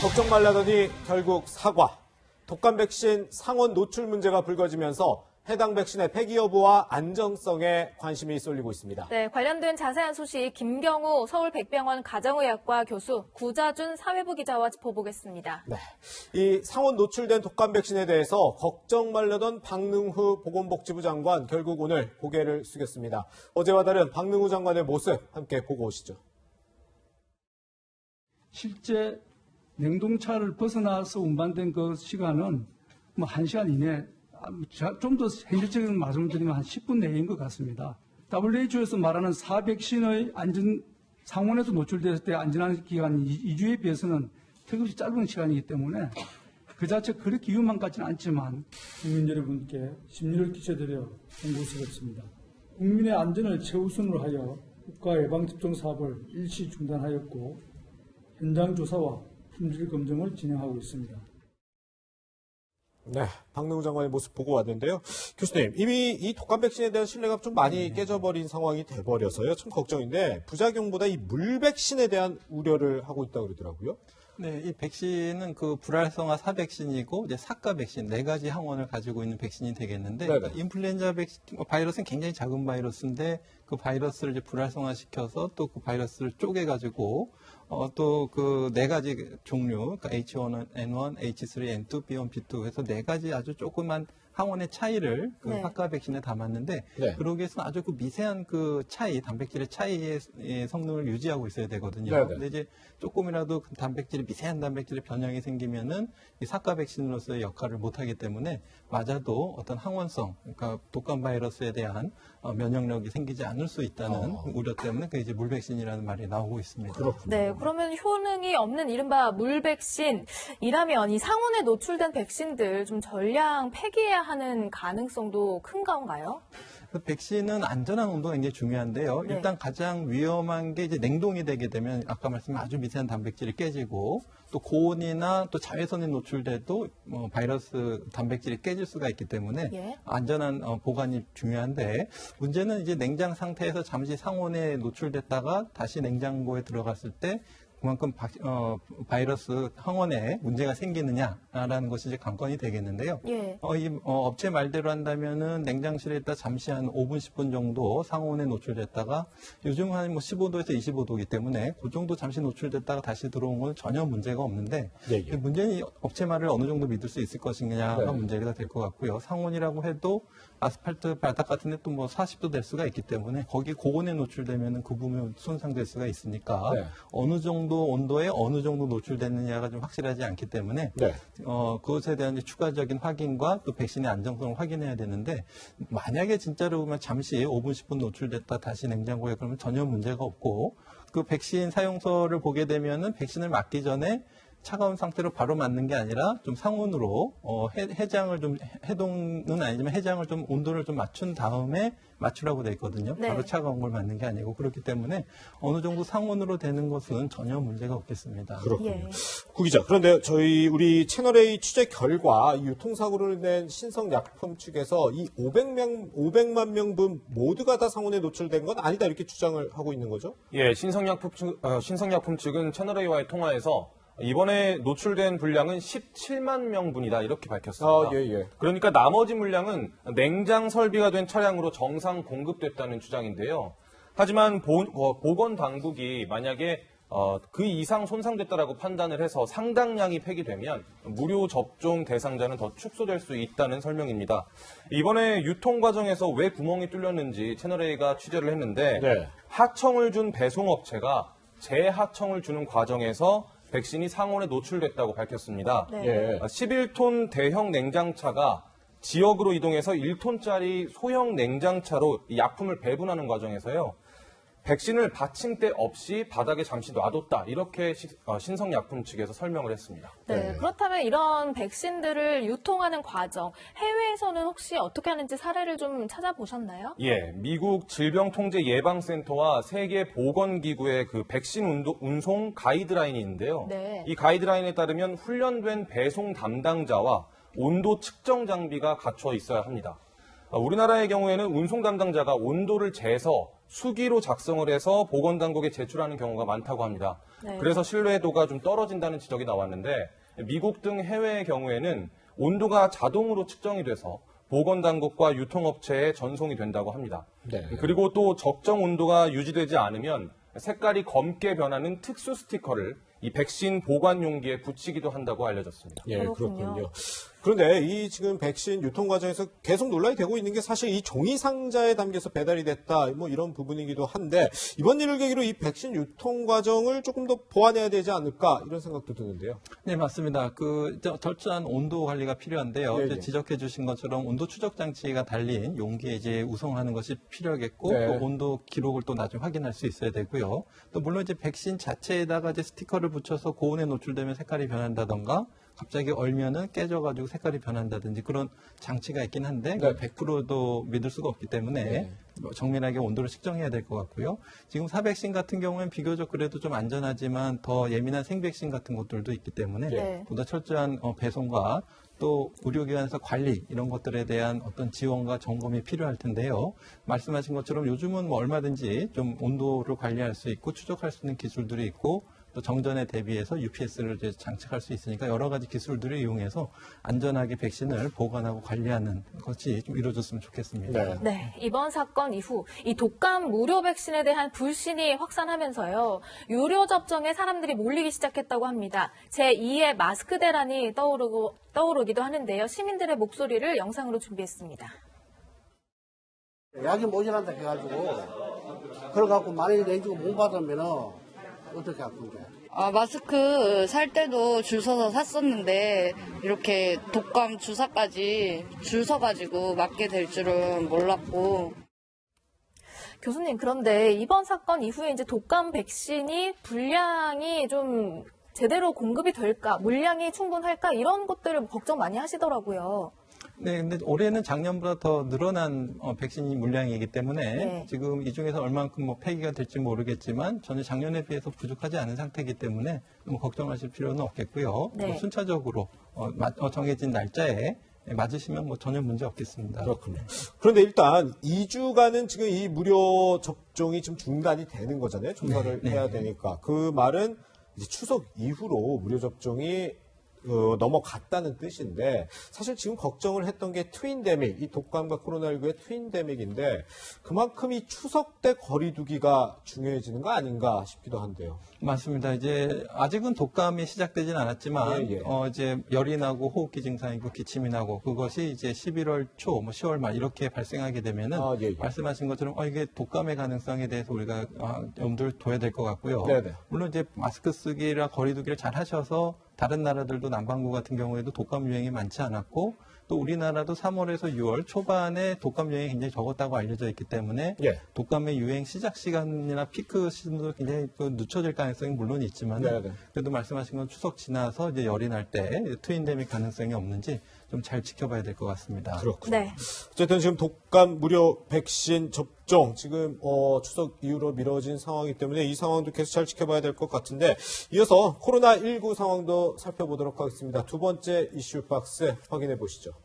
걱정 말라더니 결국 사과. 독감 백신 상온 노출 문제가 불거지면서 해당 백신의 폐기 여부와 안정성에 관심이 쏠리고 있습니다. 네, 관련된 자세한 소식 김경우 서울백병원 가정의학과 교수, 구자준 사회부 기자와 짚어보겠습니다. 네, 이 상온 노출된 독감 백신에 대해서 걱정 말라던 박능후 보건복지부 장관 결국 오늘 고개를 숙였습니다. 어제와 다른 박능후 장관의 모습 함께 보고 오시죠. 실제 냉동차를 벗어나서 운반된 그 시간은 뭐 1시간 이내, 좀 더 현실적인 말씀을 드리면 한 10분 내인 것 같습니다. WHO에서 말하는 사백신의 상온에서 노출됐을 때 안전한 기간이 2주에 비해서는 턱없이 짧은 시간이기 때문에 그 자체 그렇게 위험한 것 같지는 않지만 국민 여러분께 심려를 끼쳐드려 송구스럽습니다. 국민의 안전을 최우선으로 하여 국가 예방접종 사업을 일시 중단하였고 현장 조사와 품질 검증을 진행하고 있습니다. 네, 박능후 장관의 모습 보고 왔는데요. 교수님, 이미 이 독감 백신에 대한 신뢰가 좀 많이 깨져버린 상황이 돼버려서요. 참 걱정인데 부작용보다 이 물 백신에 대한 우려를 하고 있다고 그러더라고요. 네, 이 백신은 그 불활성화 사백신이고 이제 사가 백신 네 가지 항원을 가지고 있는 백신이 되겠는데 그러니까 인플루엔자 백신 바이러스는 굉장히 작은 바이러스인데 그 바이러스를 이제 불활성화시켜서 또 그 바이러스를 쪼개 가지고 또 그 네 가지 종류 그러니까 H1N1, H3N2, B1, B2 해서 네 가지 아주 조그만 항원의 차이를 그 사가 백신에 담았는데 그러기 위해서는 아주 그 미세한 그 차이, 단백질의 차이의 성능을 유지하고 있어야 되거든요. 근데 이제 조금이라도 그 미세한 단백질의 변형이 생기면은 이 사가 백신으로서의 역할을 못하기 때문에 맞아도 어떤 항원성, 그러니까 독감 바이러스에 대한 면역력이 생기지 않을 수 있다는 우려 때문에 그 이제 물 백신이라는 말이 나오고 있습니다. 그렇군요. 네, 그러면 효능이 없는 이른바 물 백신이라면 이 상온에 노출된 백신들 좀 전량 폐기해야 하는 가능성도 큰 건가요? 백신은 안전한 온도가 굉장히 중요한데요. 일단 가장 위험한 게 이제 냉동이 되게 되면 아까 말씀한 아주 미세한 단백질이 깨지고 또 고온이나 또 자외선에 노출돼도 바이러스 단백질이 깨질 수가 있기 때문에 안전한 보관이 중요한데 문제는 이제 냉장 상태에서 잠시 상온에 노출됐다가 다시 냉장고에 들어갔을 때 그만큼 바이러스 항원에 문제가 생기느냐라는 것이 이제 관건이 되겠는데요. 업체 말대로 한다면은 냉장실에 있다 잠시 한 5분, 10분 정도 상온에 노출됐다가 요즘 한 15도에서 25도이기 때문에 그 정도 잠시 노출됐다가 다시 들어온 건 전혀 문제가 없는데 문제는 업체 말을 어느 정도 믿을 수 있을 것이냐가 문제가 될 것 같고요. 상온이라고 해도 아스팔트 바닥 같은 데 또 뭐 40도 될 수가 있기 때문에 거기 고온에 노출되면은 그 부분 손상될 수가 있으니까 어느 정도 온도에 어느 정도 노출됐느냐가 좀 확실하지 않기 때문에 그것에 대한 추가적인 확인과 또 백신의 안정성을 확인해야 되는데 만약에 진짜로 보면 잠시 5분, 10분 노출됐다 다시 냉장고에 그러면 전혀 문제가 없고 그 백신 사용서를 보게 되면은 백신을 맞기 전에 차가운 상태로 바로 맞는 게 아니라 좀 상온으로 해장을 좀 해동은 아니지만 해장을 좀 온도를 좀 맞춘 다음에 맞추라고 돼 있거든요. 바로 차가운 걸 맞는 게 아니고 그렇기 때문에 어느 정도 상온으로 되는 것은 전혀 문제가 없겠습니다. 그렇군요. 구 기자, 그런데 우리 채널A 취재 결과 유통사고를 낸 신성약품 측에서 이 500만 명분 모두가 다 상온에 노출된 건 아니다 이렇게 주장을 하고 있는 거죠? 예, 신성약품 측은 채널A와의 통화에서 이번에 노출된 분량은 17만 명분이다 이렇게 밝혔습니다. 그러니까 나머지 물량은 냉장 설비가 된 차량으로 정상 공급됐다는 주장인데요. 하지만 보건당국이 만약에 그 이상 손상됐다라고 판단을 해서 상당량이 폐기되면 무료 접종 대상자는 더 축소될 수 있다는 설명입니다. 이번에 유통 과정에서 왜 구멍이 뚫렸는지 채널A가 취재를 했는데 하청을 준 배송업체가 재하청을 주는 과정에서 백신이 상온에 노출됐다고 밝혔습니다. 11톤 대형 냉장차가 지역으로 이동해서 1톤짜리 소형 냉장차로 이 약품을 배분하는 과정에서요. 백신을 받침대 없이 바닥에 잠시 놔뒀다. 이렇게 신성약품 측에서 설명을 했습니다. 그렇다면 이런 백신들을 유통하는 과정, 해외에서는 혹시 어떻게 하는지 사례를 좀 찾아보셨나요? 예, 미국 질병통제예방센터와 세계보건기구의 그 백신 운송 가이드라인이 있는데요. 이 가이드라인에 따르면 훈련된 배송 담당자와 온도 측정 장비가 갖춰 있어야 합니다. 우리나라의 경우에는 운송 담당자가 온도를 재서 수기로 작성을 해서 보건당국에 제출하는 경우가 많다고 합니다. 네. 그래서 신뢰도가 좀 떨어진다는 지적이 나왔는데 미국 등 해외의 경우에는 온도가 자동으로 측정이 돼서 보건당국과 유통업체에 전송이 된다고 합니다. 네. 그리고 또 적정 온도가 유지되지 않으면 색깔이 검게 변하는 특수 스티커를 이 백신 보관 용기에 붙이기도 한다고 알려졌습니다. 예, 그렇군요. 그렇군요. 그런데 이 지금 백신 유통 과정에서 계속 논란이 되고 있는 게 사실 이 종이 상자에 담겨서 배달이 됐다, 뭐 이런 부분이기도 한데 이번 일을 계기로 이 백신 유통 과정을 조금 더 보완해야 되지 않을까 이런 생각도 드는데요. 네, 맞습니다. 철저한 온도 관리가 필요한데요. 예, 이제 예. 지적해 주신 것처럼 온도 추적 장치가 달린 용기에 이제 우송하는 것이 필요하겠고, 네. 또 온도 기록을 또 나중에 확인할 수 있어야 되고요. 또 물론 이제 백신 자체에다가 이제 스티커를 붙여서 고온에 노출되면 색깔이 변한다던가, 갑자기 얼면은 깨져가지고 색깔이 변한다든지 그런 장치가 있긴 한데 네. 100%도 믿을 수가 없기 때문에 정밀하게 온도를 측정해야 될 것 같고요. 지금 사백신 같은 경우는 비교적 그래도 좀 안전하지만 더 예민한 생백신 같은 것들도 있기 때문에 네. 보다 철저한 배송과 또 의료기관에서 관리 이런 것들에 대한 어떤 지원과 점검이 필요할 텐데요. 말씀하신 것처럼 요즘은 뭐 얼마든지 좀 온도를 관리할 수 있고 추적할 수 있는 기술들이 있고 또 정전에 대비해서 UPS를 이제 장착할 수 있으니까 여러 가지 기술들을 이용해서 안전하게 백신을 보관하고 관리하는 것이 좀 이루어졌으면 좋겠습니다. 네. 네, 이번 사건 이후 이 독감 무료 백신에 대한 불신이 확산하면서요. 유료 접종에 사람들이 몰리기 시작했다고 합니다. 제2의 마스크 대란이 떠오르기도 하는데요. 시민들의 목소리를 영상으로 준비했습니다. 약이 모자란다 해가지고 그래갖고 만약에 내주고 못 받으면은 어떻게 할 건데? 마스크 살 때도 줄 서서 샀었는데 이렇게 독감 주사까지 줄 서가지고 맞게 될 줄은 몰랐고. 교수님, 그런데 이번 사건 이후에 이제 독감 백신이 분량이 좀 제대로 공급이 될까, 물량이 충분할까 이런 것들을 걱정 많이 하시더라고요. 네, 근데 올해는 작년보다 더 늘어난 백신 물량이기 때문에 네. 지금 이 중에서 얼만큼 뭐 폐기가 될지 모르겠지만 전혀 작년에 비해서 부족하지 않은 상태이기 때문에 너무 걱정하실 필요는 없겠고요. 네. 또 순차적으로 정해진 날짜에 맞으시면 뭐 전혀 문제 없겠습니다. 그렇군요. 그런데 일단 2주간은 지금 이 무료 접종이 좀 중단이 되는 거잖아요. 조사를 네, 해야 네. 되니까. 그 말은 이제 추석 이후로 무료 접종이 넘어갔다는 뜻인데 사실 지금 걱정을 했던 게 트윈데믹, 이 독감과 코로나19의 트윈데믹인데 그만큼 이 추석 때 거리두기가 중요해지는 거 아닌가 싶기도 한데요. 맞습니다. 이제 아직은 독감이 시작되진 않았지만 예, 예. 이제 열이 나고 호흡기 증상이고 기침이 나고 그것이 이제 11월 초, 뭐 10월 말 이렇게 발생하게 되면은 예, 예. 말씀하신 것처럼 이게 독감의 가능성에 대해서 우리가 염두를 둬야 될 것 같고요. 네네. 물론 이제 마스크 쓰기랑 거리두기를 잘 하셔서 다른 나라들도 남반구 같은 경우에도 독감 유행이 많지 않았고 또 우리나라도 3월에서 6월 초반에 독감 유행이 굉장히 적었다고 알려져 있기 때문에 예. 독감의 유행 시작 시간이나 피크 시즌도 굉장히 늦춰질 가능성이 물론 있지만 네네. 그래도 말씀하신 건 추석 지나서 이제 열이 날 때 트윈데믹 가능성이 없는지 좀 잘 지켜봐야 될 것 같습니다. 그렇군요. 네. 어쨌든 지금 독감 무료 백신 접종 지금 추석 이후로 미뤄진 상황이기 때문에 이 상황도 계속 잘 지켜봐야 될 것 같은데 이어서 코로나19 상황도 살펴보도록 하겠습니다. 두 번째 이슈 박스 확인해 보시죠.